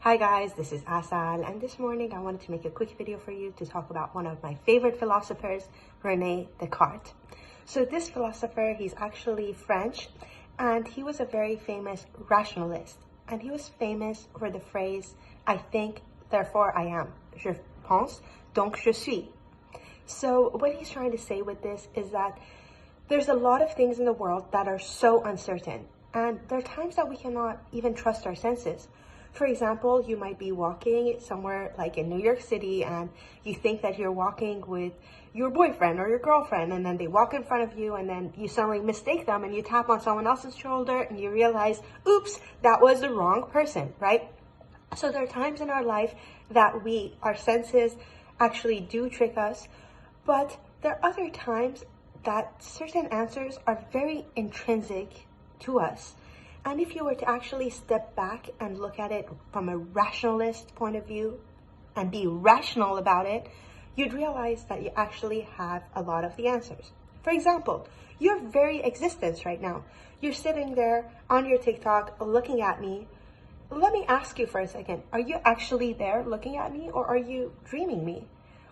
Hi guys, this is Asal, and this morning I wanted to make a quick video for you to talk about one of my favorite philosophers, Rene Descartes. So this philosopher, he's actually French, and he was a very famous rationalist. And he was famous for the phrase, I think, therefore I am. Je pense, donc je suis. So what he's trying to say with this is that there's a lot of things in the world that are so uncertain, and there are times that we cannot even trust our senses. For example, you might be walking somewhere like in New York City and you think that you're walking with your boyfriend or your girlfriend, and then they walk in front of you and then you suddenly mistake them and you tap on someone else's shoulder and you realize, oops, that was the wrong person, right? So there are times in our life that our senses actually do trick us, but there are other times that certain answers are very intrinsic to us. And if you were to actually step back and look at it from a rationalist point of view and be rational about it, you'd realize that you actually have a lot of the answers. For example, your very existence right now, you're sitting there on your TikTok looking at me. Let me ask you for a second, are you actually there looking at me, or are you dreaming me?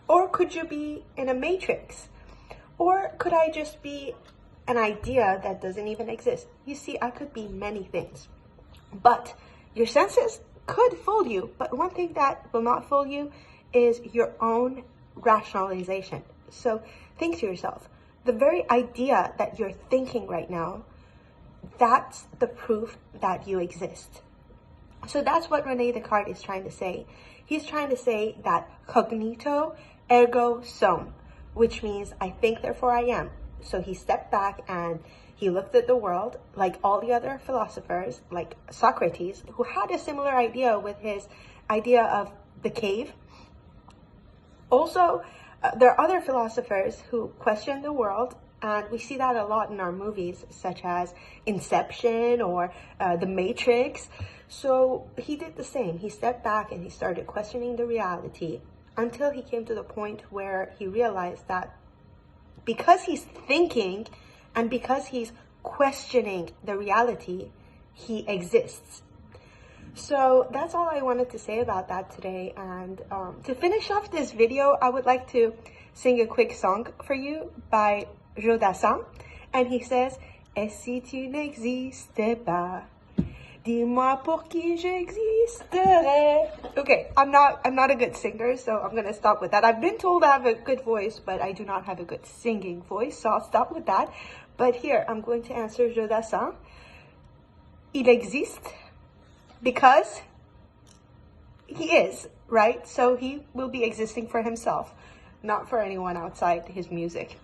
Or could you be in a matrix? Or could I just be an idea that doesn't even exist? You see, I could be many things, but your senses could fool you. But one thing that will not fool you is your own rationalization. So think to yourself, the very idea that you're thinking right now, that's the proof that you exist. So that's what Rene Descartes is trying to say. He's trying to say that cognito ergo sum, which means I think, therefore I am. So he stepped back and he looked at the world like all the other philosophers, like Socrates, who had a similar idea with his idea of the cave. Also, there are other philosophers who question the world, and we see that a lot in our movies, such as Inception or The Matrix. So he did the same. He stepped back and he started questioning the reality until he came to the point where he realized that because he's thinking and because he's questioning the reality, he exists. So that's all I wanted to say about that today. And to finish off this video, I would like to sing a quick song for you by Rene Descates. And he says, Et si tu n'existais pas, dis-moi pour qui j'existerais. Okay, I'm not a good singer, so I'm gonna stop with that. I've been told I have a good voice, but I do not have a good singing voice, so I'll stop with that. But here, I'm going to answer Rene Descates. Il existe because he is, right? So he will be existing for himself, not for anyone outside his music.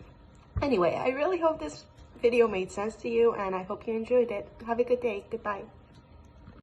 Anyway, I really hope this video made sense to you, and I hope you enjoyed it. Have a good day. Goodbye.